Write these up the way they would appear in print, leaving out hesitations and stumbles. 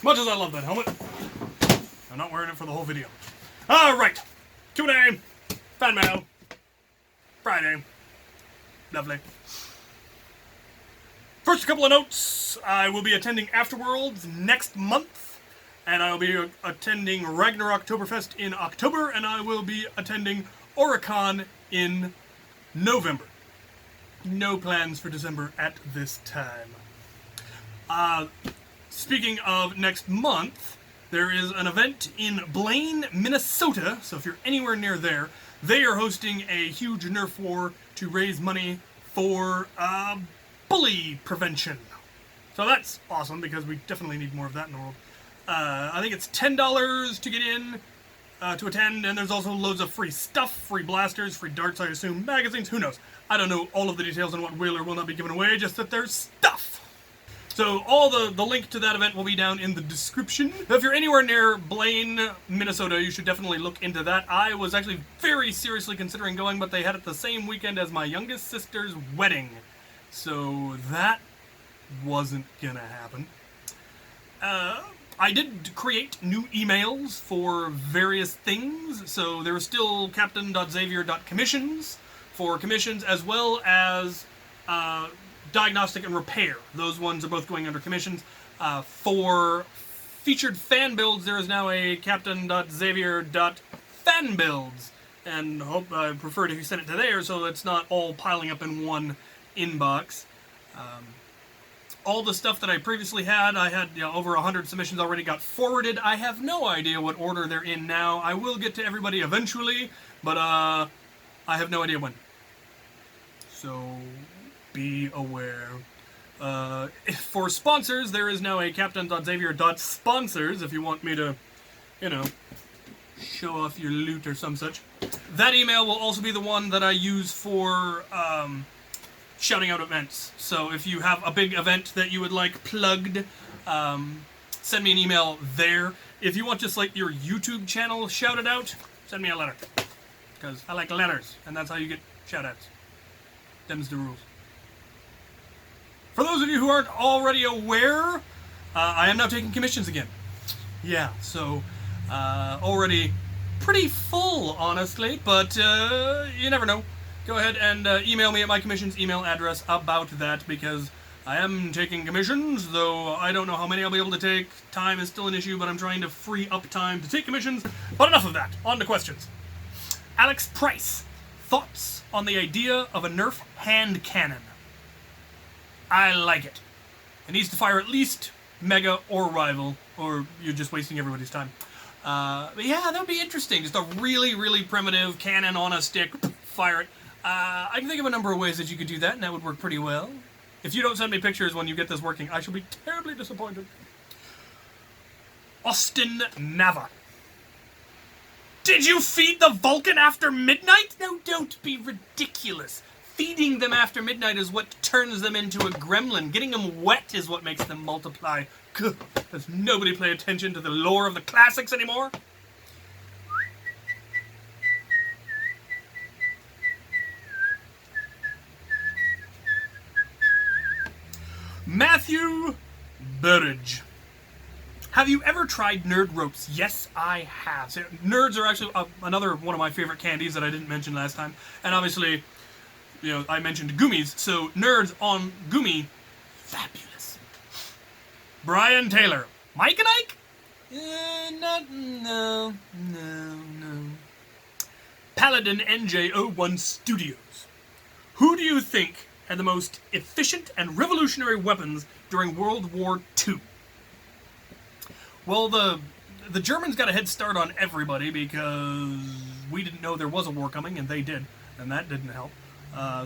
Much as I love that helmet, I'm not wearing it for the whole video. Alright, Q&A, fan mail, Friday, lovely. First, a couple of notes. I will be attending Afterworlds next month, and I will be attending Ragnarok Oktoberfest in October, and I will be attending Oricon in November. No plans for December at this time. Speaking of next month, there is an event in Blaine, Minnesota, so if you're anywhere near there, they are hosting a huge Nerf war to raise money for bully prevention. So that's awesome, because we definitely need more of that in the world. I think it's $10 to get in, to attend, and there's also loads of free stuff, free blasters, free darts, I assume, magazines, who knows. I don't know all of the details on what will or will not be given away, just that there's stuff. So all the link to that event will be down in the description. If you're anywhere near Blaine, Minnesota, you should definitely look into that. I was actually very seriously considering going, but they had it the same weekend as my youngest sister's wedding. So that wasn't gonna happen. I did create new emails for various things, so there are still captain.xavier.commissions for commissions, as well as diagnostic and repair. Those ones are both going under commissions. For featured fan builds, there is now a captain.xavier.fanbuilds, and I prefer it if you send it to there so it's not all piling up in one inbox. All the stuff that I previously had, I had over 100 submissions already got forwarded. I have no idea what order they're in now. I will get to everybody eventually, but I have no idea when. So be aware. For sponsors, there is now a captain.xavier.sponsors if you want me to, show off your loot or some such. That email will also be the one that I use for shouting out events. So if you have a big event that you would like plugged, send me an email there. If you want just like your YouTube channel shouted out, send me a letter. Because I like letters, and that's how you get shout-outs. Them's the rules. For those of you who aren't already aware, I am now taking commissions again. Yeah, so already pretty full, honestly, but you never know. Go ahead and email me at my commissions email address about that, because I am taking commissions, though I don't know how many I'll be able to take. Time is still an issue, but I'm trying to free up time to take commissions. But enough of that. On to questions. Alex Price. Thoughts on the idea of a Nerf hand cannon? I like it. It needs to fire at least Mega or Rival, or you're just wasting everybody's time. But yeah, that would be interesting. Just a really, really primitive cannon on a stick. Fire it. I can think of a number of ways that you could do that, and that would work pretty well. If you don't send me pictures when you get this working, I shall be terribly disappointed. Austin Nava. Did you feed the Vulcan after midnight? No, don't be ridiculous. Feeding them after midnight is what turns them into a gremlin. Getting them wet is what makes them multiply. Good. Does nobody pay attention to the lore of the classics anymore? Matthew Burridge. Have you ever tried nerd ropes? Yes, I have. So, nerds are actually another one of my favorite candies that I didn't mention last time. And obviously, I mentioned gummies, so nerds on gummy, fabulous. Brian Taylor. Mike and Ike? No. Paladin NJ01 Studios. Who do you think had the most efficient and revolutionary weapons during World War II? Well, the Germans got a head start on everybody because we didn't know there was a war coming, and they did, and that didn't help.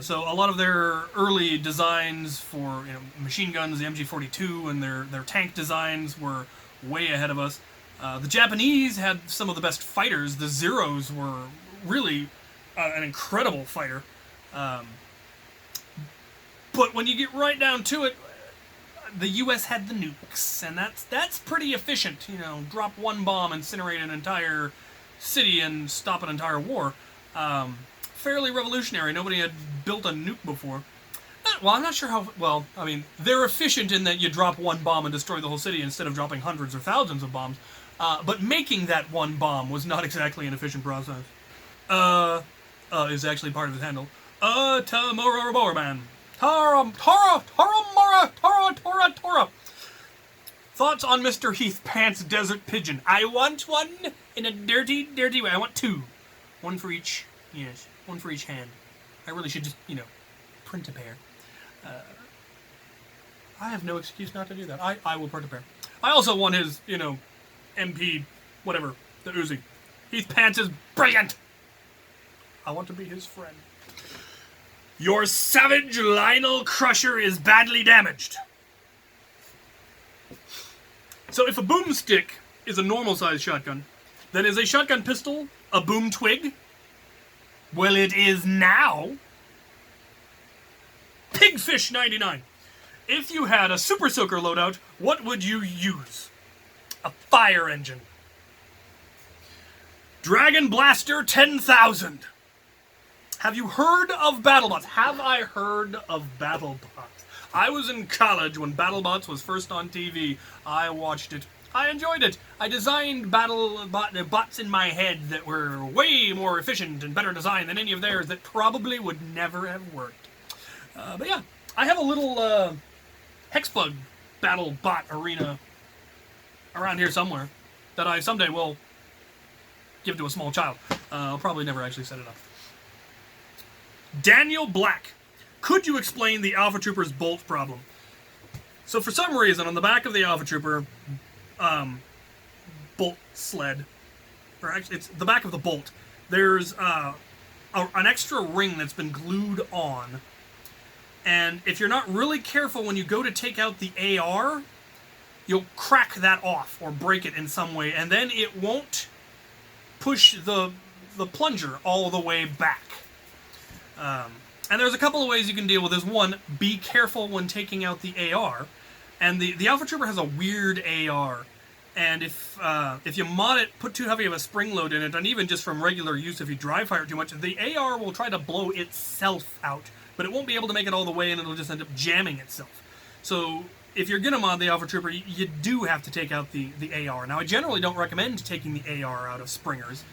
So a lot of their early designs for machine guns, the MG42, and their tank designs were way ahead of us. The Japanese had some of the best fighters. The Zeros were really an incredible fighter. But when you get right down to it, the U.S. had the nukes, and that's pretty efficient. Drop one bomb, incinerate an entire city, and stop an entire war. Fairly revolutionary. Nobody had built a nuke before. well, I'm not sure how... Well, I mean, they're efficient in that you drop one bomb and destroy the whole city instead of dropping hundreds or thousands of bombs. But making that one bomb was not exactly an efficient process. Is actually part of his handle. Tamora Borman. Tora. Thoughts on Mr. Heath Pants Desert Pigeon? I want one in a dirty way. I want two. One for each, yes, one for each hand. I really should just, print a pair. I have no excuse not to do that. I will print a pair. I also want his, MP, whatever, the Uzi. Heath Pants is brilliant! I want to be his friend. Your savage Lionel Crusher is badly damaged. So if a boomstick is a normal-sized shotgun, then is a shotgun pistol a boom twig? Well, it is now. Pigfish99. If you had a Super Soaker loadout, what would you use? A fire engine. Dragon Blaster 10,000. Have you heard of BattleBots? Have I heard of BattleBots? I was in college when BattleBots was first on TV. I watched it. I enjoyed it. I designed bots in my head that were way more efficient and better designed than any of theirs that probably would never have worked. But yeah, I have a little Hexbug BattleBot arena around here somewhere that I someday will give to a small child. I'll probably never actually set it up. Daniel Black. Could you explain the Alpha Trooper's bolt problem? So for some reason, on the back of the Alpha Trooper bolt sled, or actually it's the back of the bolt, there's an extra ring that's been glued on, and if you're not really careful when you go to take out the AR, you'll crack that off or break it in some way, and then it won't push the plunger all the way back. And there's a couple of ways you can deal with this. One, be careful when taking out the AR. And the Alpha Trooper has a weird AR. And if you mod it, put too heavy of a spring load in it, and even just from regular use, if you dry fire it too much, the AR will try to blow itself out. But it won't be able to make it all the way, and it'll just end up jamming itself. So if you're going to mod the Alpha Trooper, you do have to take out the AR. Now, I generally don't recommend taking the AR out of springers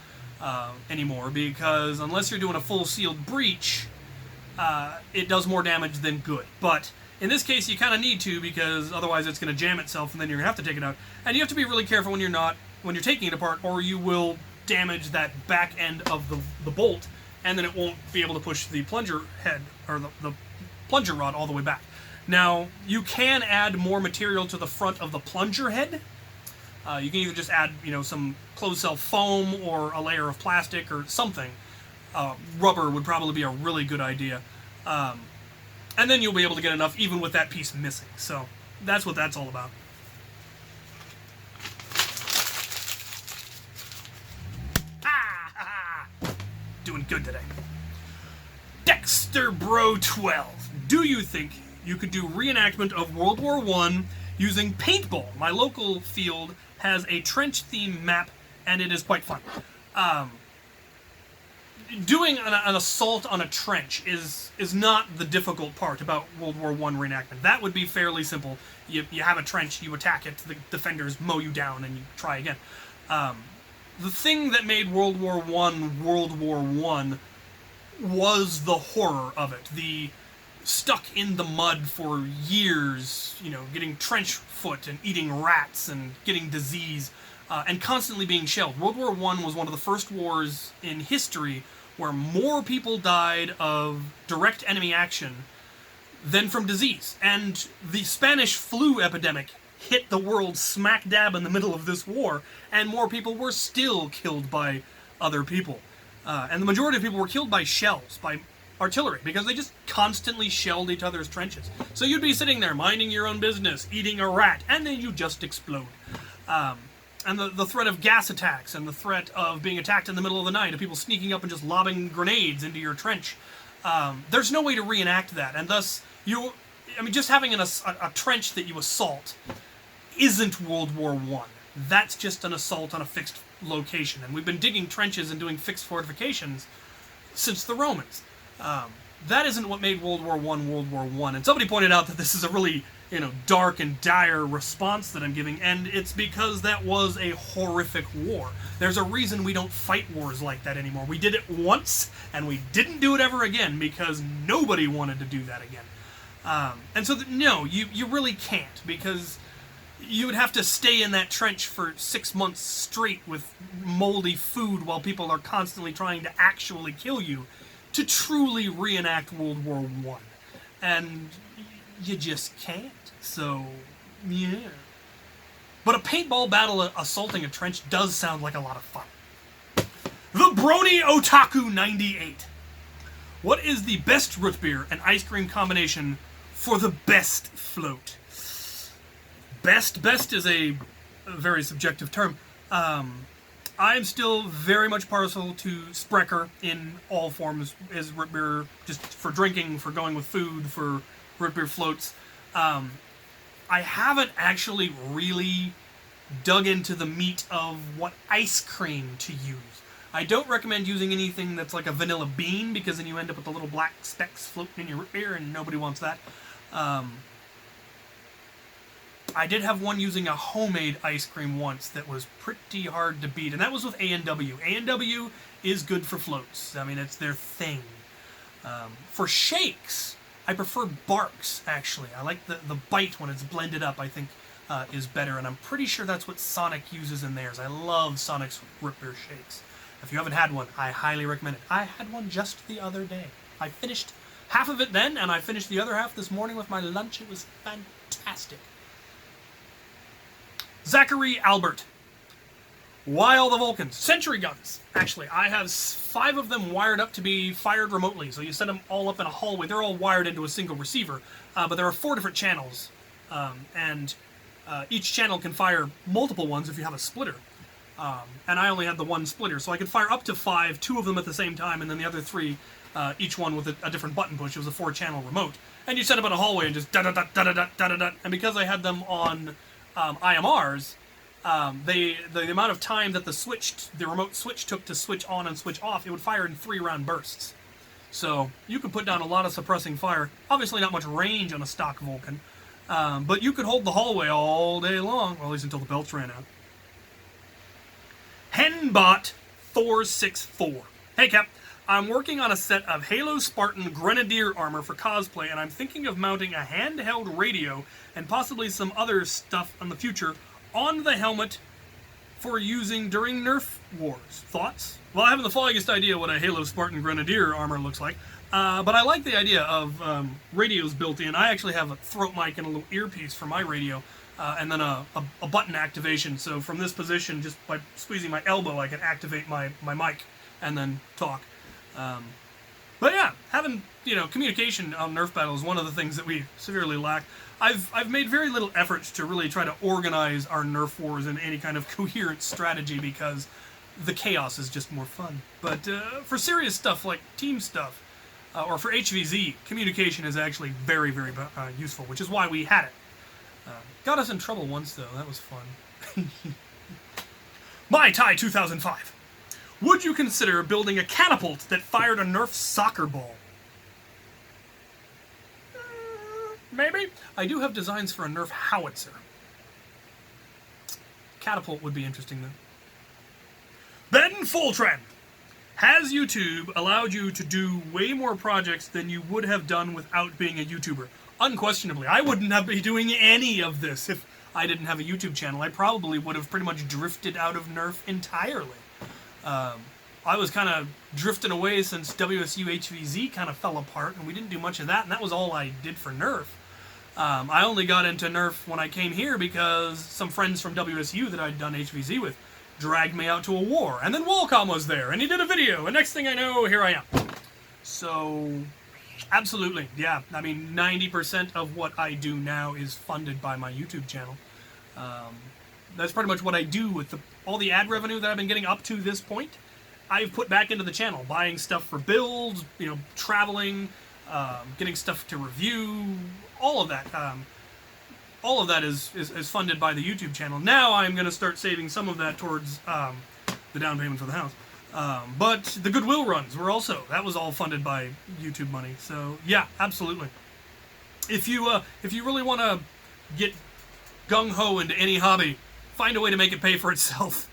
anymore, because unless you're doing a full sealed breach, it does more damage than good. But in this case, you kind of need to, because otherwise it's going to jam itself, and then you're going to have to take it out. And you have to be really careful when you're taking it apart, or you will damage that back end of the bolt, and then it won't be able to push the plunger head, or the plunger rod all the way back. Now, you can add more material to the front of the plunger head. You can either just add, some closed cell foam, or a layer of plastic, or something. Rubber would probably be a really good idea. And then you'll be able to get enough even with that piece missing. So that's what that's all about. Doing good today. Dexter Bro 12. Do you think you could do reenactment of World War I using paintball? My local field has a trench theme map, and it is quite fun. Doing an assault on a trench is not the difficult part about World War I reenactment. That would be fairly simple. You have a trench, you attack it, the defenders mow you down, and you try again. The thing that made World War I was the horror of it. The stuck in the mud for years, getting trench foot and eating rats and getting disease, and constantly being shelled. World War I was one of the first wars in history where more people died of direct enemy action than from disease. And the Spanish flu epidemic hit the world smack dab in the middle of this war, and more people were still killed by other people. And the majority of people were killed by shells, by artillery, because they just constantly shelled each other's trenches. So you'd be sitting there minding your own business, eating a rat, and then you just explode. And the threat of gas attacks, and the threat of being attacked in the middle of the night, of people sneaking up and just lobbing grenades into your trench. There's no way to reenact that, and thus, just having a trench that you assault isn't World War I. That's just an assault on a fixed location, and we've been digging trenches and doing fixed fortifications since the Romans. that isn't what made World War I World War I. And somebody pointed out that this is a really, dark and dire response that I'm giving, and it's because that was a horrific war. There's a reason we don't fight wars like that anymore. We did it once, and we didn't do it ever again because nobody wanted to do that again. And so, no, you really can't, because you would have to stay in that trench for 6 months straight with moldy food while people are constantly trying to actually kill you to truly reenact World War I. And you just can't. So, yeah. But a paintball battle assaulting a trench does sound like a lot of fun. The Brony Otaku 98. What is the best root beer and ice cream combination for the best float? Best is a very subjective term. I'm still very much partial to Sprecher in all forms as root beer, just for drinking, for going with food, for root beer floats. I haven't actually really dug into the meat of what ice cream to use. I don't recommend using anything that's like a vanilla bean, because then you end up with the little black specks floating in your root beer, and nobody wants that. I did have one using a homemade ice cream once that was pretty hard to beat, and that was with A&W. A&W is good for floats. I mean, it's their thing. For shakes, I prefer Barks, actually. I like the bite when it's blended up, I think, is better, and I'm pretty sure that's what Sonic uses in theirs. I love Sonic's root beer shakes. If you haven't had one, I highly recommend it. I had one just the other day. I finished half of it then, and I finished the other half this morning with my lunch. It was fantastic. Zachary Albert. Why all the Vulcans? Sentry guns. Actually, I have 5 of them wired up to be fired remotely. So you set them all up in a hallway. They're all wired into a single receiver. But there are 4 different channels. And each channel can fire multiple ones if you have a splitter. And I only had the one splitter. So I could fire up to 5, 2 of them at the same time, and then the other 3, each one with a different button push. It was a 4-channel remote. And you set up in a hallway and just da-da-da-da-da-da-da-da. And because I had them on IMRs, the amount of time that the remote switch took to switch on and switch off, it would fire in 3-round bursts. So you could put down a lot of suppressing fire. Obviously not much range on a stock Vulcan, but you could hold the hallway all day long, or at least until the belts ran out. Henbot464. Hey Cap, I'm working on a set of Halo Spartan Grenadier armor for cosplay, and I'm thinking of mounting a handheld radio and possibly some other stuff in the future on the helmet for using during Nerf wars. Thoughts? Well, I haven't the foggiest idea what a Halo Spartan Grenadier armor looks like, but I like the idea of radios built in. I actually have a throat mic and a little earpiece for my radio, and then a button activation, so from this position, just by squeezing my elbow, I can activate my mic and then talk. But yeah, having communication on Nerf battle is one of the things that we severely lack. I've made very little efforts to really try to organize our Nerf wars in any kind of coherent strategy because the chaos is just more fun. But for serious stuff like team stuff, or for HVZ, communication is actually very, very useful, which is why we had it. Got us in trouble once though. That was fun. My Thai 2005. Would you consider building a catapult that fired a Nerf soccer ball? Maybe. I do have designs for a Nerf howitzer. Catapult would be interesting, though. Ben Fulltrend. Has YouTube allowed you to do way more projects than you would have done without being a YouTuber? Unquestionably. I wouldn't have been doing any of this if I didn't have a YouTube channel. I probably would have pretty much drifted out of Nerf entirely. I was kind of drifting away since WSU HVZ kind of fell apart, and we didn't do much of that, and that was all I did for Nerf. I only got into Nerf when I came here because some friends from WSU that I'd done HVZ with dragged me out to a war, and then Walcom was there, and he did a video, and next thing I know, here I am. So, absolutely, yeah. I mean, 90% of what I do now is funded by my YouTube channel. That's pretty much what I do with all the ad revenue that I've been getting up to this point. I've put back into the channel, buying stuff for builds, traveling, getting stuff to review, all of that. All of that is funded by the YouTube channel. Now I'm going to start saving some of that towards the down payment for the house. But the Goodwill runs were also, that was all funded by YouTube money. So yeah, absolutely. If you really want to get gung-ho into any hobby, find a way to make it pay for itself.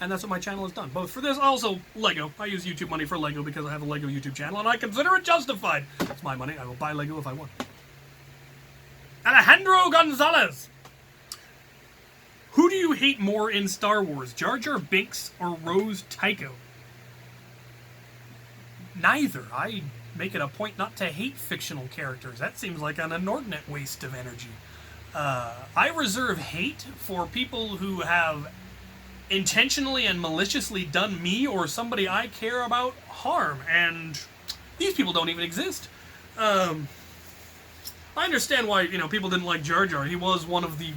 And that's what my channel has done. Both for this, also Lego. I use YouTube money for Lego because I have a Lego YouTube channel, and I consider it justified. It's my money. I will buy Lego if I want. Alejandro Gonzalez. Who do you hate more in Star Wars, Jar Jar Binks or Rose Tycho? Neither. I make it a point not to hate fictional characters. That seems like an inordinate waste of energy. I reserve hate for people who have intentionally and maliciously done me or somebody I care about harm, and these people don't even exist. I understand why, people didn't like Jar Jar. He was one of the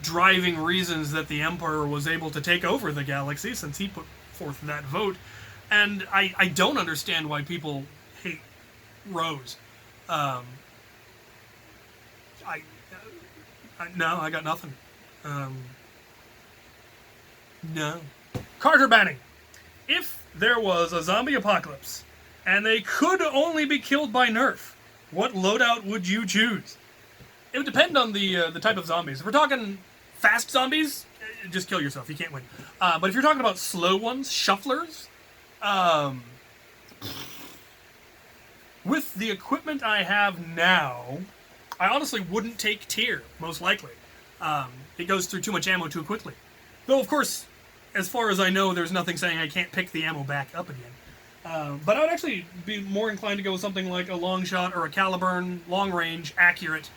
driving reasons that the Empire was able to take over the galaxy, since he put forth that vote. And I don't understand why people hate Rose. No, I got nothing. No. Carter Banning. If there was a zombie apocalypse, and they could only be killed by Nerf, what loadout would you choose? It would depend on the type of zombies. If we're talking fast zombies, just kill yourself. You can't win. But if you're talking about slow ones, shufflers, with the equipment I have now, I honestly wouldn't take tier, most likely. It goes through too much ammo too quickly. Though, of course, as far as I know, there's nothing saying I can't pick the ammo back up again. But I would actually be more inclined to go with something like a long shot or a Caliburn, long range, accurate,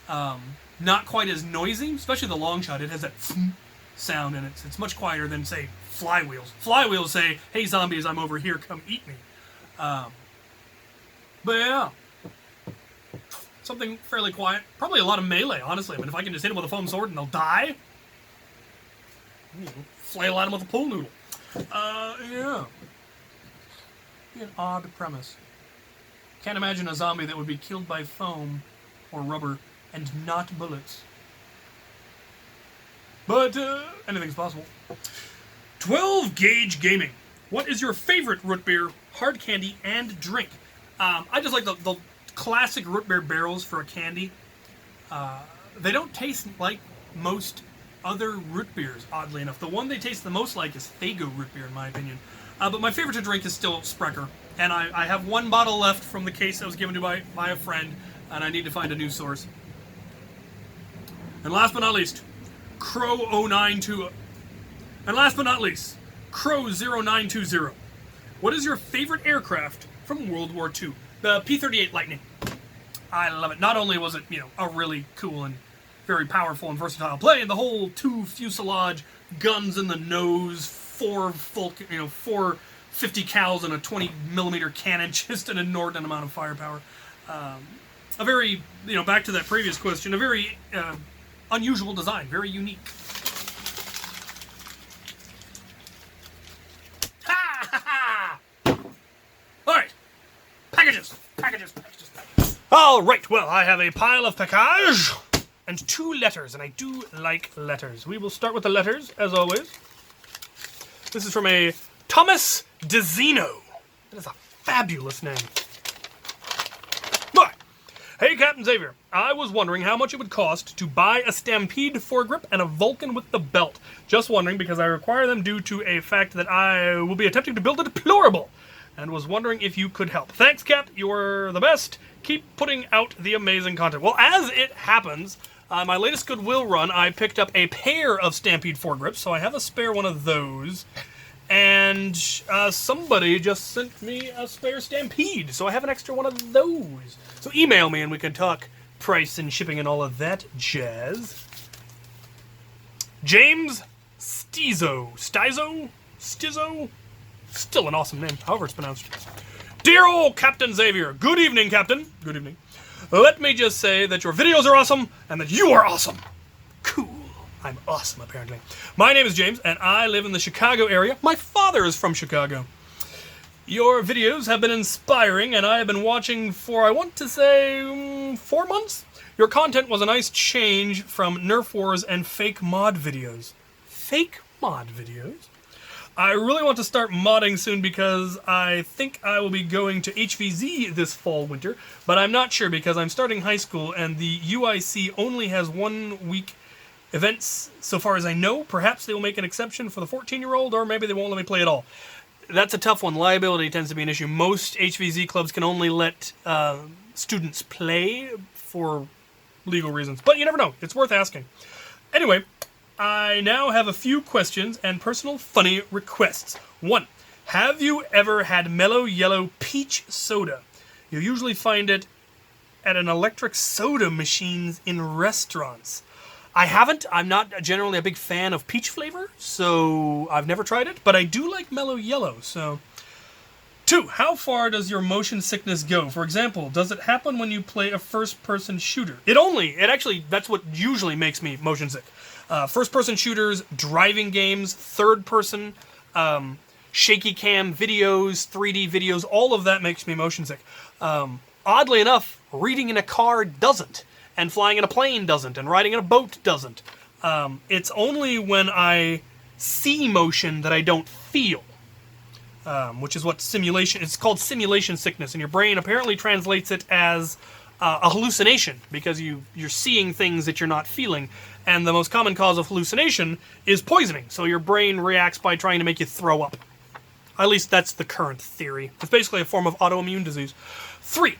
not quite as noisy, especially the long shot. It has that sound, and it's much quieter than, say, flywheels. Flywheels say, hey zombies, I'm over here, come eat me. But yeah, something fairly quiet. Probably a lot of melee, honestly. I mean, if I can just hit them with a foam sword and they'll die, flail at them with a pool noodle. Yeah. Be an odd premise. Can't imagine a zombie that would be killed by foam or rubber and not bullets. But anything's possible. 12 Gauge Gaming. What is your favorite root beer, hard candy, and drink? I just like the classic root beer barrels for a candy. They don't taste like most other root beers, oddly enough. The one they taste the most like is Faygo root beer, in my opinion. But my favorite to drink is still Sprecher. And I have one bottle left from the case that was given to by a friend, and I need to find a new source. And last but not least, Crow0920. And last but not least, Crow0920. What is your favorite aircraft from World War II? The P-38 Lightning. I love it. Not only was it, a really cool and very powerful and versatile plane, the whole 2 fuselage, guns in the nose, 4 50 cals and a 20 millimeter cannon, just an inordinate amount of firepower. A very, back to that previous question, a very unusual design, very unique. Ha ha ha! All right, packages. All right, well, I have a pile of package and 2 letters, and I do like letters. We will start with the letters, as always. This is from a Thomas DeZino. That is a fabulous name. But, hey, Captain Xavier, I was wondering how much it would cost to buy a Stampede foregrip and a Vulcan with the belt. Just wondering because I require them due to a fact that I will be attempting to build a deplorable, and was wondering if you could help. Thanks, Cap. You're the best. Keep putting out the amazing content. Well, as it happens, my latest Goodwill run, I picked up a pair of Stampede foregrips, so I have a spare one of those. And somebody just sent me a spare Stampede, so I have an extra one of those. So email me and we can talk price and shipping and all of that jazz. James Stizo. Still an awesome name, however it's pronounced. Dear old Captain Xavier, good evening, Captain. Good evening. Let me just say that your videos are awesome and that you are awesome. Cool. I'm awesome, apparently. My name is James, and I live in the Chicago area. My father is from Chicago. Your videos have been inspiring, and I have been watching for, I want to say, 4 months? Your content was a nice change from Nerf Wars and fake mod videos. Fake mod videos? I really want to start modding soon because I think I will be going to HVZ this fall winter, but I'm not sure because I'm starting high school and the UIC only has 1 week events so far as I know. Perhaps they will make an exception for the 14-year-old, or maybe they won't let me play at all. That's a tough one. Liability tends to be an issue. Most HVZ clubs can only let students play for legal reasons, but you never know. It's worth asking. Anyway, I now have a few questions and personal funny requests. 1. Have you ever had mellow yellow peach soda? You usually find it at an electric soda machines in restaurants. I haven't. I'm not generally a big fan of peach flavor, so I've never tried it, but I do like mellow yellow, so... 2. How far does your motion sickness go? For example, does it happen when you play a first-person shooter? It actually, that's what usually makes me motion sick. First-person shooters, driving games, third-person, shaky cam videos, 3D videos, all of that makes me motion sick. Oddly enough, reading in a car doesn't, and flying in a plane doesn't, and riding in a boat doesn't. It's only when I see motion that I don't feel. Which is what simulation... It's called simulation sickness, and your brain apparently translates it as a hallucination, because you're seeing things that you're not feeling, and the most common cause of hallucination is poisoning, so your brain reacts by trying to make you throw up. At least that's the current theory. It's basically a form of autoimmune disease. 3.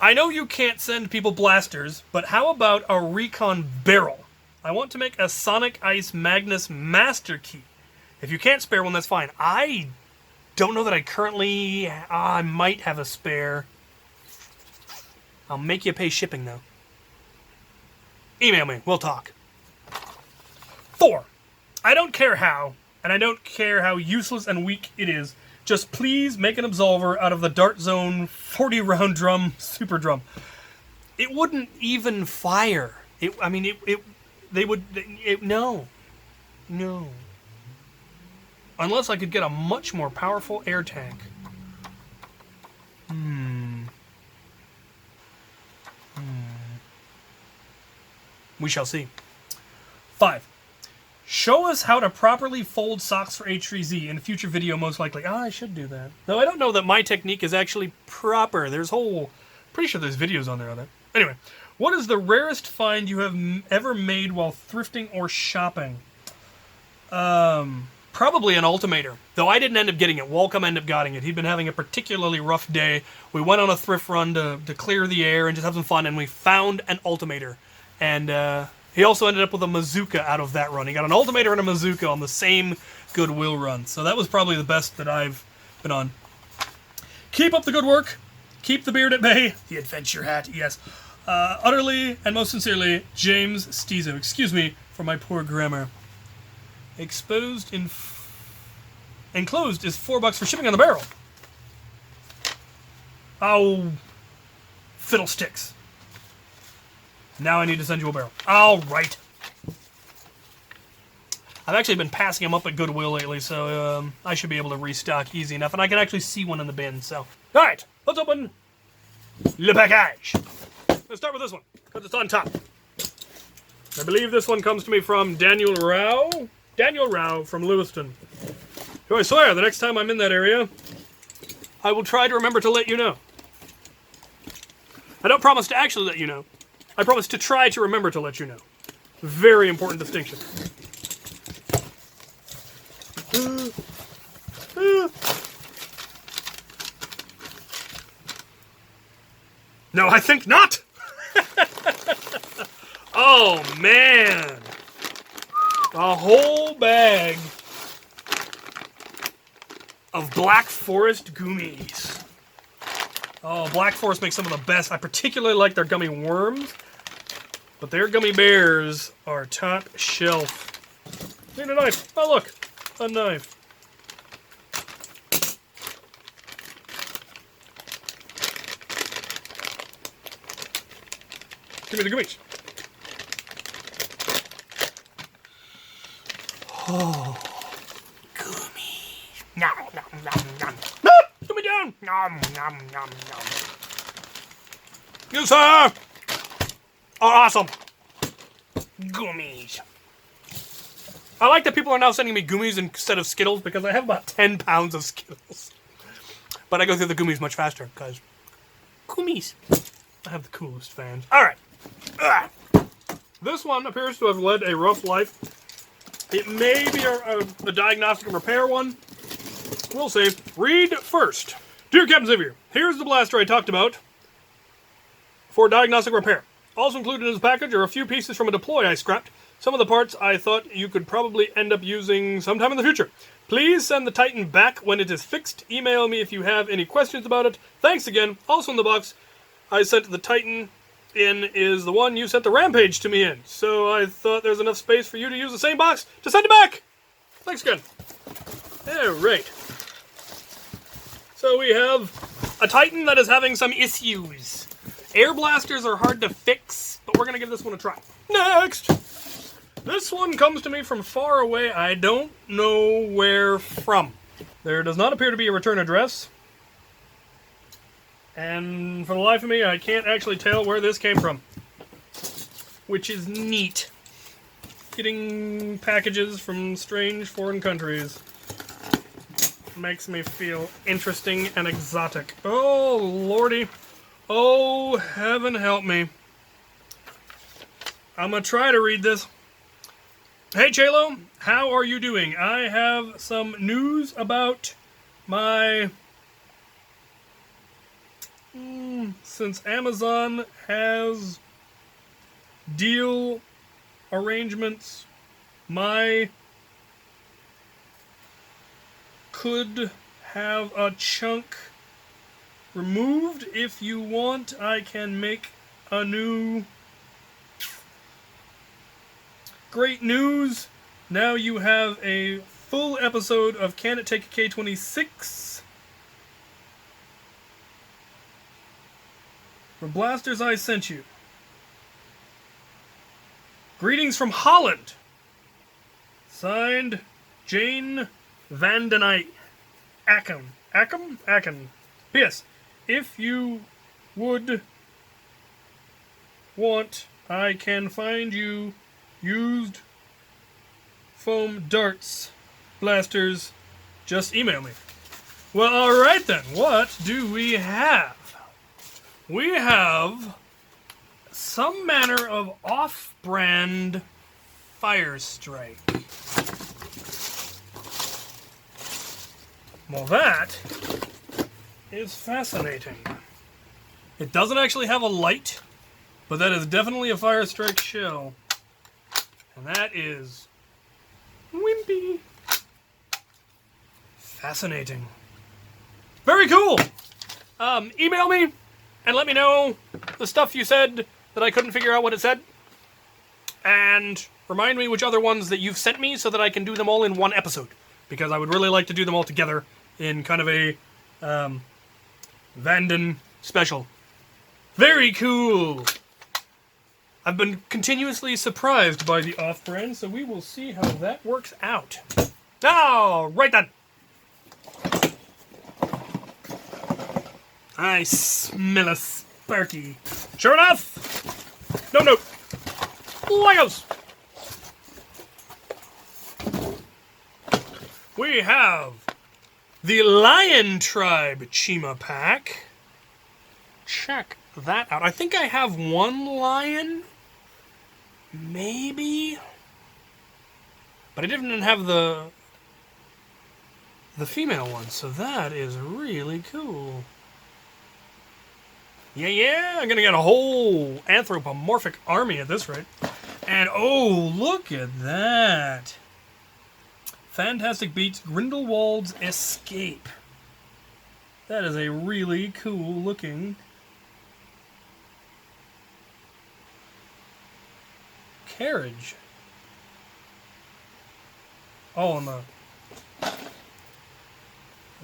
I know you can't send people blasters, but how about a recon barrel? I want to make a Sonic Ice Magnus Master Key. If you can't spare one, that's fine. I don't know that I currently... I might have a spare. I'll make you pay shipping, though. Email me. We'll talk. 4. I don't care how, and I don't care how useless and weak it is. Just please make an absolver out of the Dart Zone 40-round drum, super drum. It wouldn't even fire. No. No. Unless I could get a much more powerful air tank. We shall see. 5. Show us how to properly fold socks for H3Z in a future video, most likely. I should do that. Though I don't know that my technique is actually proper. Pretty sure there's videos on there on that. Anyway, what is the rarest find you have ever made while thrifting or shopping? Probably an altimeter, though I didn't end up getting it. Walcom ended up getting it. He'd been having a particularly rough day. We went on a thrift run to clear the air and just have some fun, and we found an altimeter. And he also ended up with a Mazooka out of that run. He got an altimeter and a Mazooka on the same Goodwill run. So that was probably the best that I've been on. Keep up the good work. Keep the beard at bay. The adventure hat, yes. Utterly and most sincerely, James Steezo. Excuse me for my poor grammar. Enclosed is $4 for shipping on the barrel. Oh, fiddlesticks. Now I need to send you a barrel. All right. I've actually been passing them up at Goodwill lately, so I should be able to restock easy enough, and I can actually see one in the bin. So, all right, let's open le package. Let's start with this one because it's on top. I believe this one comes to me from Daniel Rao. Daniel Rao from Lewiston. So I swear, the next time I'm in that area, I will try to remember to let you know. I don't promise to actually let you know. I promise to try to remember to let you know. Very important distinction. No, I think not! Oh, man! A whole bag of Black Forest gummies. Oh, Black Forest makes some of the best. I particularly like their gummy worms, but their gummy bears are top shelf. Need a knife. Oh, look, a knife. Give me the gummies. Oh, gummies. Nom, nom, nom, nom. Ah, put me down. Nom, nom, nom, nom. You, sir, are awesome. Gummies. I like that people are now sending me gummies instead of Skittles because I have about 10 pounds of Skittles. But I go through the gummies much faster because gummies. I have the coolest fans. All right. This one appears to have led a rough life. It may be a diagnostic and repair one. We'll see. Read first. Dear Captain Xavier, here's the blaster I talked about for diagnostic repair. Also included in this package are a few pieces from a deploy I scrapped. Some of the parts I thought you could probably end up using sometime in the future. Please send the Titan back when it is fixed. Email me if you have any questions about it. Thanks again. Also in the box I sent the Titan in is the one you sent the Rampage to me in. So I thought there's enough space for you to use the same box to send it back. Thanks again. Alright. So we have a Titan that is having some issues. Air blasters are hard to fix, but we're going to give this one a try. Next! This one comes to me from far away. I don't know where from. There does not appear to be a return address. And for the life of me, I can't actually tell where this came from. Which is neat. Getting packages from strange foreign countries makes me feel interesting and exotic. Oh, lordy. Oh, heaven help me. I'm gonna try to read this. Hey, Chaylo, how are you doing? I have some news about my... since Amazon has deal arrangements, my could have a chunk removed. If you want, I can make a new... Great news! Now you have a full episode of Can It Take a K-26? For blasters I sent you. Greetings from Holland! Signed, Jane Van Den Eyck. Acken. P.S. If you would want, I can find you used foam darts, blasters. Just email me. Well, alright then. What do we have? We have some manner of off-brand fire strike. Well, that is fascinating. It doesn't actually have a light, but that is definitely a fire strike shell. And that is wimpy. Fascinating. Very cool. Email me and let me know the stuff you said that I couldn't figure out what it said. And remind me which other ones that you've sent me so that I can do them all in one episode. Because I would really like to do them all together in kind of a Vanden special. Very cool. I've been continuously surprised by the off-brand, so we will see how that works out. All right then. I smell a sparky. Sure enough. No. Legos. We have the Lion Tribe Chima pack. Check that out. I think I have one lion. Maybe. But I didn't have the female one, so that is really cool. Yeah, I'm gonna get a whole anthropomorphic army at this rate. And oh, look at that. Fantastic Beats Grindelwald's Escape. That is a really cool looking carriage. Oh, and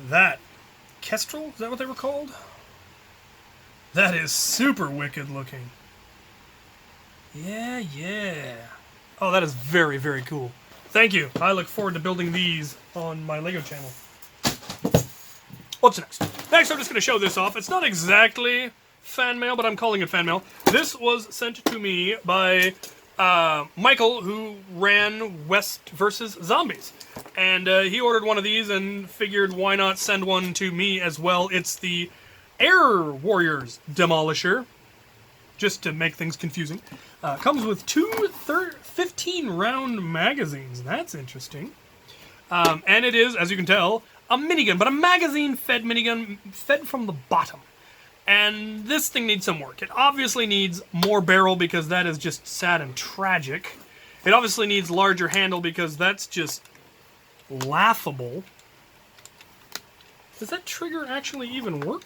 that Kestrel? Is that what they were called? That is super wicked looking. Yeah. Oh, that is very, very cool. Thank you. I look forward to building these on my LEGO channel. What's next? Next, I'm just going to show this off. It's not exactly fan mail, but I'm calling it fan mail. This was sent to me by Michael, who ran West vs. Zombies. And he ordered one of these and figured why not send one to me as well. It's the Air Warriors Demolisher, just to make things confusing. Comes with two 15-round magazines. That's interesting. And it is, as you can tell, a minigun, but a magazine-fed minigun fed from the bottom. And this thing needs some work. It obviously needs more barrel because that is just sad and tragic. It obviously needs larger handle because that's just laughable. Does that trigger actually even work?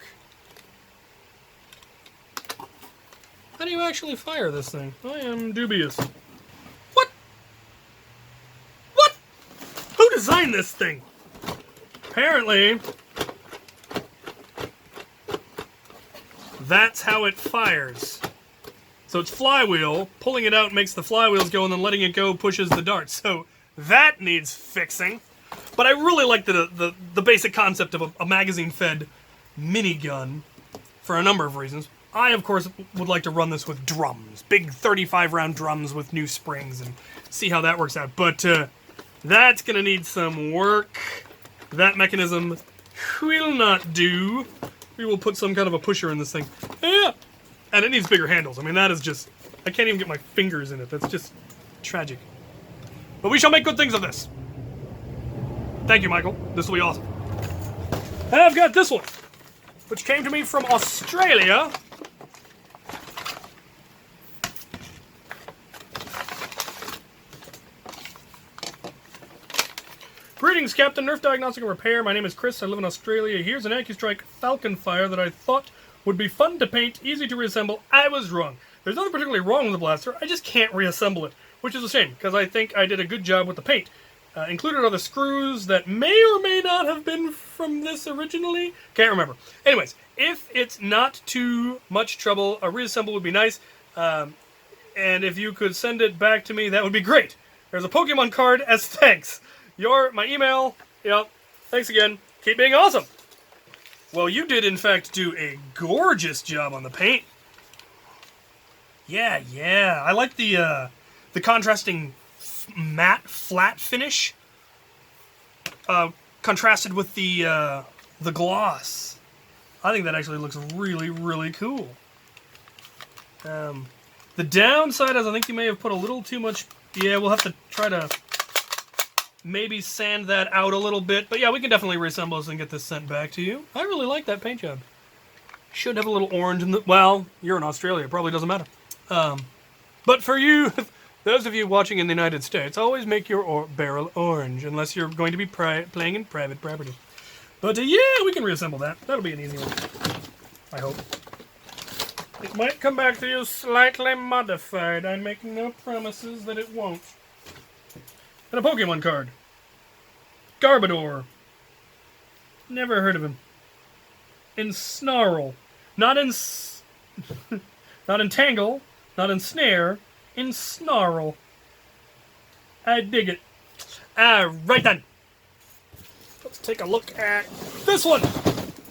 How do you actually fire this thing? I am dubious. What? What? Who designed this thing? Apparently, that's how it fires. So it's flywheel. Pulling it out makes the flywheels go, and then letting it go pushes the darts. So that needs fixing. But I really like the basic concept of a magazine-fed minigun for a number of reasons. I, of course, would like to run this with drums. Big 35-round drums with new springs and see how that works out. But that's going to need some work. That mechanism will not do. We will put some kind of a pusher in this thing. Yeah. And it needs bigger handles. I mean, that is just... I can't even get my fingers in it. That's just tragic. But we shall make good things of this. Thank you, Michael. This will be awesome. And I've got this one, which came to me from Australia. Greetings, Captain Nerf Diagnostic and Repair. My name is Chris. I live in Australia. Here's an AccuStrike Falcon Fire that I thought would be fun to paint, easy to reassemble. I was wrong. There's nothing particularly wrong with the blaster. I just can't reassemble it, which is a shame, because I think I did a good job with the paint. Included are the screws that may or may not have been from this originally. Can't remember. Anyways, if it's not too much trouble, a reassemble would be nice. And if you could send it back to me, that would be great. There's a Pokemon card as thanks. My email. Yep. Thanks again. Keep being awesome. Well, you did, in fact, do a gorgeous job on the paint. Yeah. I like the contrasting matte flat finish contrasted with the gloss. I think that actually looks really, really cool. The downside is I think you may have put a little too much. Yeah, we'll have to try to maybe sand that out a little bit. But yeah, we can definitely reassemble this and get this sent back to you. I really like that paint job. Should have a little orange in the... Well, you're in Australia. It probably doesn't matter. But for you... Those of you watching in the United States, always make your barrel orange, unless you're going to be playing in private property. But yeah, we can reassemble that. That'll be an easy one. I hope. It might come back to you slightly modified. I make no promises that it won't. And a Pokemon card. Garbodor. Never heard of him. Ensnarl. Not in... not Entangle. Not Ensnare. Ensnarl. I dig it. Right then. Let's take a look at this one.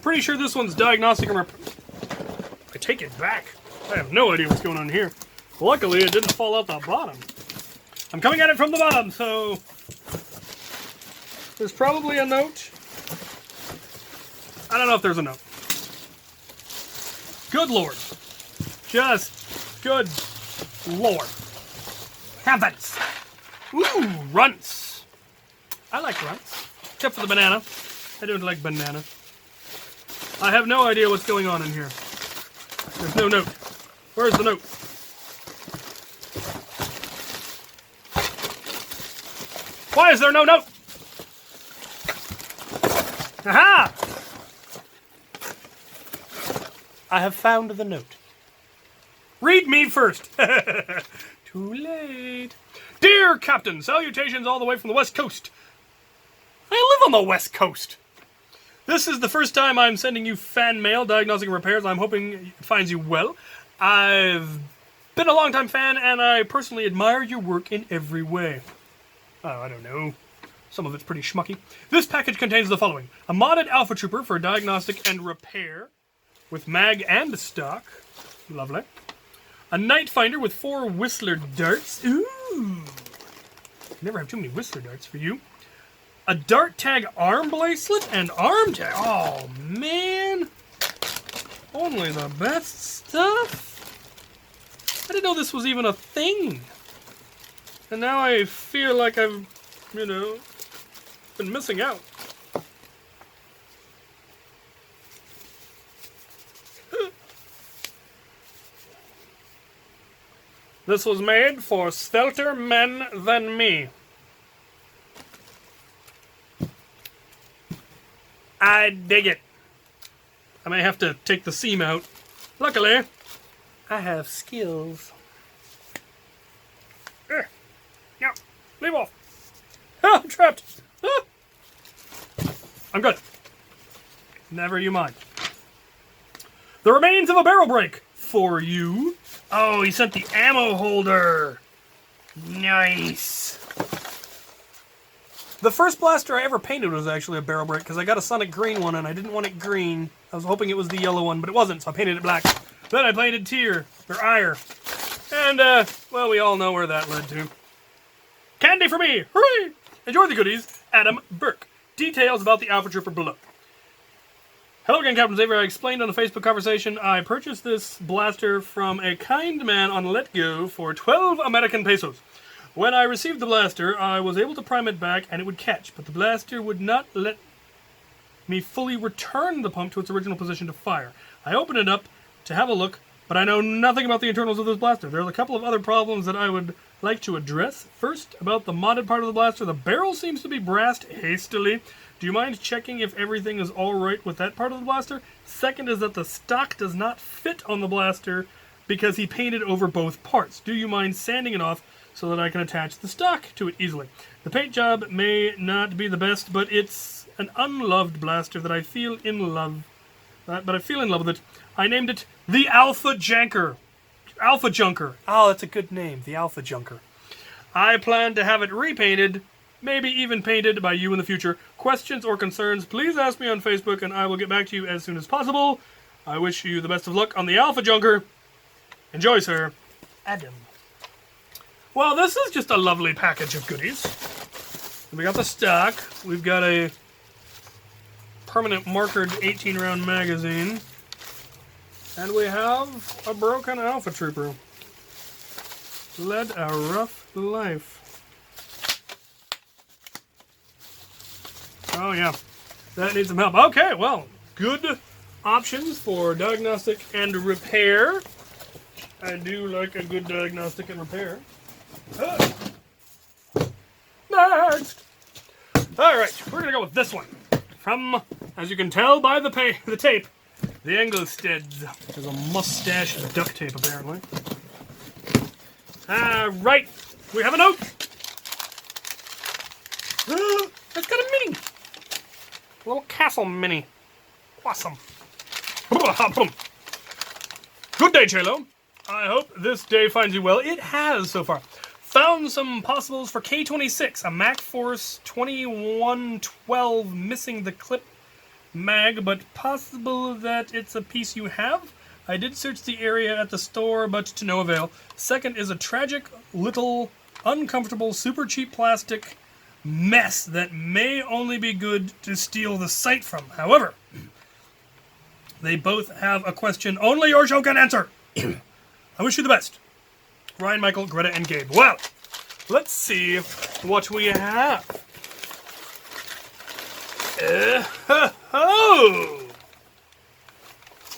Pretty sure this one's diagnostic and I take it back. I have no idea what's going on here. Luckily, it didn't fall out the bottom. I'm coming at it from the bottom, so there's probably a note. I don't know if there's a note. Good Lord. Just good Lord. Heavens. Ooh, runts. I like runts. Except for the banana. I don't like banana. I have no idea what's going on in here. There's no note. Where's the note? Why is there no note? Aha! I have found the note. Read me first. Too late. Dear Captain, salutations all the way from the West Coast. I live on the West Coast. This is the first time I'm sending you fan mail, diagnostic repairs. I'm hoping it finds you well. I've been a longtime fan, and I personally admire your work in every way. Oh, I don't know. Some of it's pretty schmucky. This package contains the following. A modded Alpha Trooper for diagnostic and repair with mag and stock. Lovely. A night finder with 4 Whistler darts. Ooh. Never have too many Whistler darts for you. A dart tag arm bracelet and arm tag. Oh, man. Only the best stuff. I didn't know this was even a thing. And now I feel like I've, been missing out. This was made for svelter men than me. I dig it. I may have to take the seam out. Luckily, I have skills. No, leave off. Oh, I'm trapped. Ah. I'm good. Never you mind. The remains of a barrel break for you. Oh, he sent the ammo holder. Nice. The first blaster I ever painted was actually a barrel break because I got a Sonic Green one and I didn't want it green. I was hoping it was the yellow one, but it wasn't, so I painted it black. Then I painted Ire. And, well, we all know where that led to. Candy for me! Hooray! Enjoy the goodies. Adam Burke. Details about the Alpha Trooper below. Hello again, Captain Xavier. I explained on a Facebook conversation I purchased this blaster from a kind man on Letgo for 12 American pesos. When I received the blaster, I was able to prime it back and it would catch, but the blaster would not let me fully return the pump to its original position to fire. I opened it up to have a look, but I know nothing about the internals of this blaster. There are a couple of other problems that I would like to address. First, about the modded part of the blaster, the barrel seems to be brassed hastily. Do you mind checking if everything is alright with that part of the blaster? Second is that the stock does not fit on the blaster because he painted over both parts. Do you mind sanding it off so that I can attach the stock to it easily? The paint job may not be the best, but it's an unloved blaster that I feel in love. But I feel in love with it. I named it the Alpha Janker. Alpha Junker. Oh, that's a good name, the Alpha Junker. I plan to have it repainted, maybe even painted by you in the future. Questions or concerns, please ask me on Facebook and I will get back to you as soon as possible. I wish you the best of luck on the Alpha Junker. Enjoy, sir. Adam. Well, this is just a lovely package of goodies. We got the stock. We've got a permanent markered 18-round magazine. And we have a broken Alpha Trooper. Led a rough life. Oh, yeah. That needs some help. Okay, well, good options for diagnostic and repair. I do like a good diagnostic and repair. Next! Alright, we're going to go with this one. From, as you can tell by the tape, the Engelsteds. There's a mustache duct tape, apparently. Alright, we have a note! It's got a mini! A little castle mini. Awesome. Good day, Chaylo. I hope this day finds you well. It has so far. Found some possibles for K26, a Mac Force 2112 missing the clip mag, but possible that it's a piece you have. I did search the area at the store, but to no avail. Second is a tragic, little, uncomfortable, super cheap plastic mess that may only be good to steal the site from. However, they both have a question only your show can answer. I wish you the best. Ryan, Michael, Greta, and Gabe. Well, let's see what we have. Oh!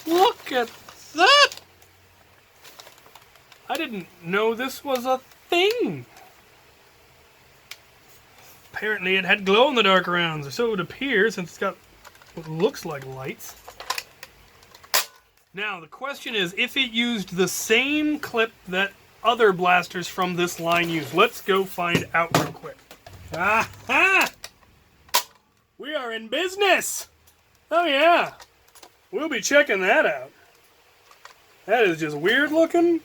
Look at that! I didn't know this was a thing. Apparently it had glow-in-the-dark rounds, or so it would appear, since it's got what looks like lights. Now, the question is if it used the same clip that other blasters from this line use. Let's go find out real quick. Aha! We are in business! Oh yeah! We'll be checking that out. That is just weird looking.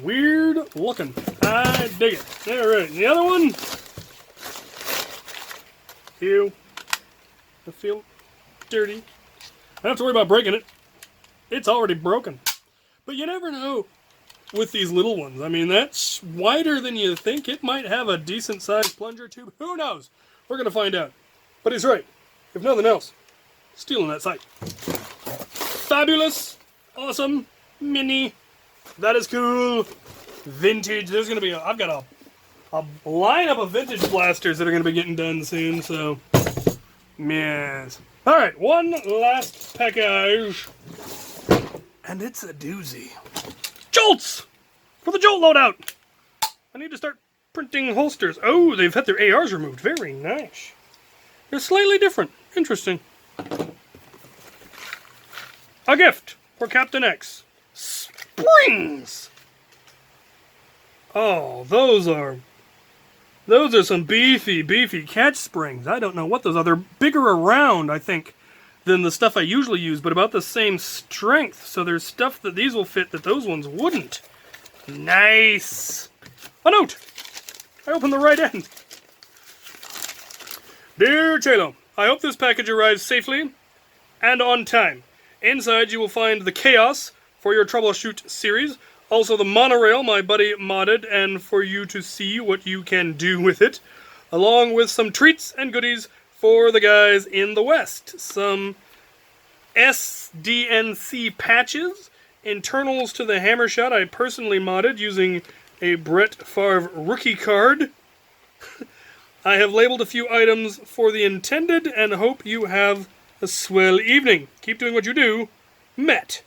Weird looking. I dig it. Alright, the other one. Ew. I feel dirty. I don't have to worry about breaking it. It's already broken. But you never know with these little ones. I mean, that's wider than you think. It might have a decent-sized plunger tube. Who knows? We're going to find out. But he's right. If nothing else, stealing that site. Fabulous. Awesome. Mini. That is cool. Vintage. There's going to be I've got a lineup of vintage blasters that are going to be getting done soon, so yes. Alright, one last package. And it's a doozy. Jolts! For the Jolt loadout! I need to start printing holsters. Oh, they've had their ARs removed. Very nice. They're slightly different. Interesting. A gift for Captain X. Springs! Oh, those are some beefy catch springs. I don't know what those are. They're bigger around, I think, than the stuff I usually use, but about the same strength. So there's stuff that these will fit that those ones wouldn't. Nice. A note. I opened the right end. Dear Chaylo, I hope this package arrives safely and on time. Inside you will find the Chaos for your Troubleshoot series. Also the monorail my buddy modded, and for you to see what you can do with it. Along with some treats and goodies for the guys in the West. Some SDNC patches, internals to the Hammershot I personally modded using a Brett Favre rookie card. I have labeled a few items for the intended and hope you have a swell evening. Keep doing what you do. Met.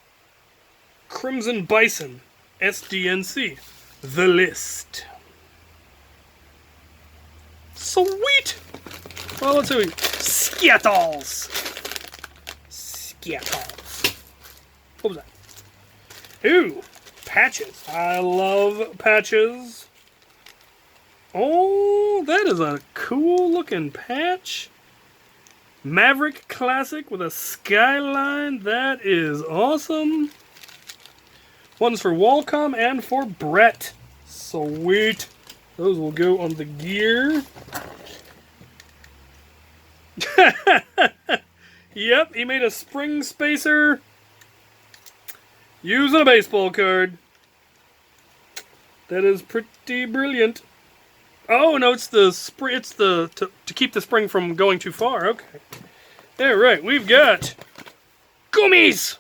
Crimson Bison. SDNC. The list. Sweet! Well, let's see. Skittles! Skittles. What was that? Ooh, patches. I love patches. Oh, that is a cool looking patch. Maverick Classic with a skyline. That is awesome. One's for Walcom and for Brett. Sweet. Those will go on the gear. Yep, he made a spring spacer using a baseball card. That is pretty brilliant. Oh no, it's the spring. It's the to keep the spring from going too far. Okay. Yeah, right. We've got gummies.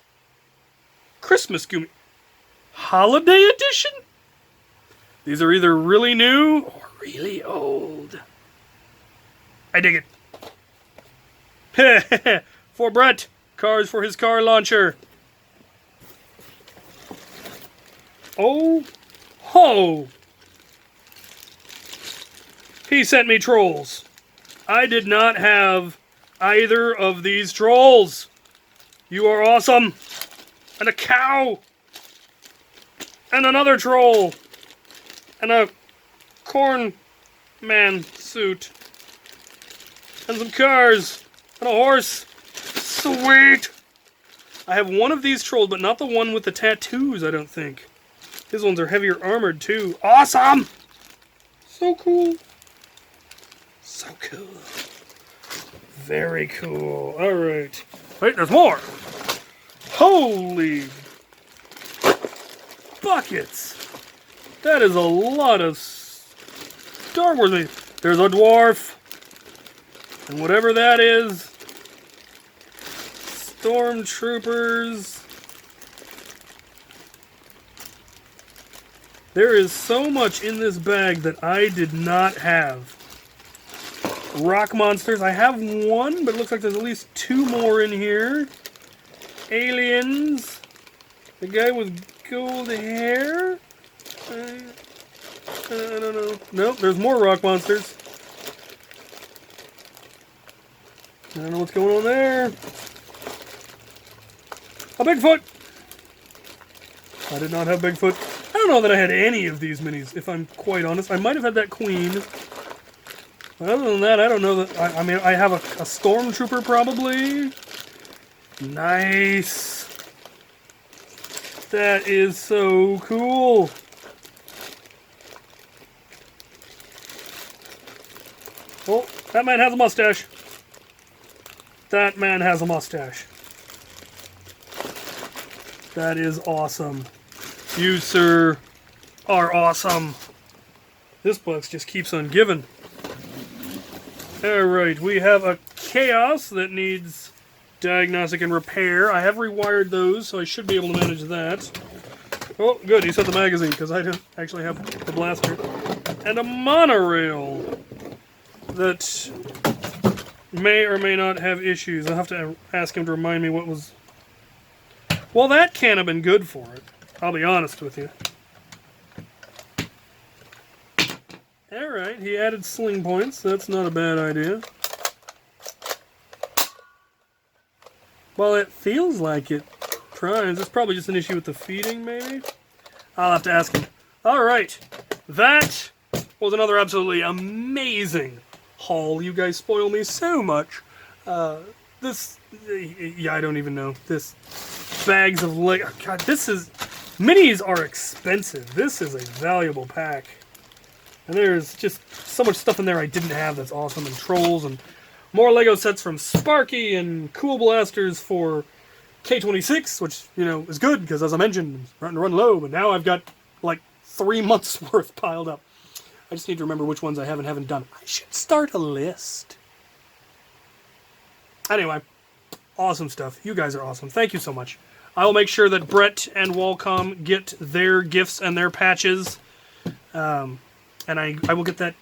Christmas gummy. Holiday edition? These are either really new or really old. I dig it. For Brett, cars for his car launcher. Oh, ho! He sent me trolls. I did not have either of these trolls. You are awesome. And a cow. And another troll. And a corn man suit. And some cars. And a horse. Sweet. I have one of these trolls, but not the one with the tattoos, I don't think. His ones are heavier armored, too. Awesome! So cool. So cool. Very cool. Alright. Wait, there's more! Holy buckets! That is a lot of Star Wars. There's a dwarf. And whatever that is. Stormtroopers. There is so much in this bag that I did not have. Rock monsters. I have one, but it looks like there's at least two more in here. Aliens. The guy with gold hair. I don't know. Nope, there's more rock monsters. I don't know what's going on there. A Bigfoot! I did not have Bigfoot. I don't know that I had any of these minis, if I'm quite honest. I might have had that queen. But other than that, I don't know that... I mean, I have a Stormtrooper, probably. Nice. That is so cool. Oh, that man has a mustache. That man has a mustache. That is awesome. You, sir, are awesome. This box just keeps on giving. Alright, we have a Chaos that needs diagnostic and repair. I have rewired those, so I should be able to manage that. Oh, good, he sent the magazine, because I don't actually have the blaster. And a monorail that may or may not have issues. I'll have to ask him to remind me what was... Well, that can't have been good for it. I'll be honest with you. Alright, he added sling points. That's not a bad idea. Well, it feels like it primes. It's probably just an issue with the feeding, maybe? I'll have to ask him. Alright, that was another absolutely amazing haul. You guys spoil me so much. Yeah, I don't even know. This bags of Lego. God, this is... Minis are expensive. This is a valuable pack. And there's just so much stuff in there I didn't have that's awesome. And trolls and more Lego sets from Sparky and cool blasters for K26, which, you know, is good because, as I mentioned, I'm starting to run low. But now I've got like 3 months worth piled up. I just need to remember which ones I haven't done. I should start a list. Anyway, awesome stuff. You guys are awesome. Thank you so much. I will make sure that Brett and Walcom get their gifts and their patches. And I will get that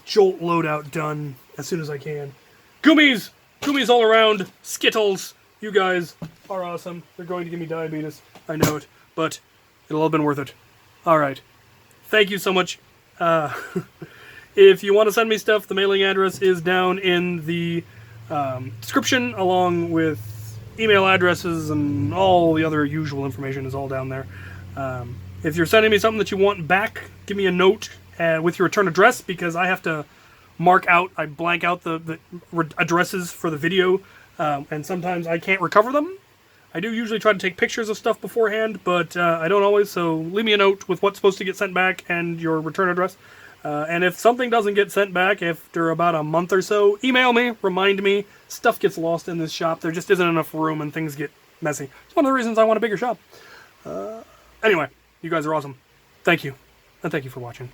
Jolt loadout done as soon as I can. Gummies! Gummies all around. Skittles. You guys are awesome. They're going to give me diabetes. I know it. But it'll all have been worth it. Alright. Thank you so much. If you want to send me stuff, the mailing address is down in the description, along with email addresses and all the other usual information is all down there. If you're sending me something that you want back, give me a note with your return address, because I have to mark out, I blank out the addresses for the video, and sometimes I can't recover them. I do usually try to take pictures of stuff beforehand, but I don't always, so leave me a note with what's supposed to get sent back and your return address. And if something doesn't get sent back after about a month or so, email me, remind me. Stuff gets lost in this shop. There just isn't enough room and things get messy. It's one of the reasons I want a bigger shop. Anyway, you guys are awesome. Thank you. And thank you for watching.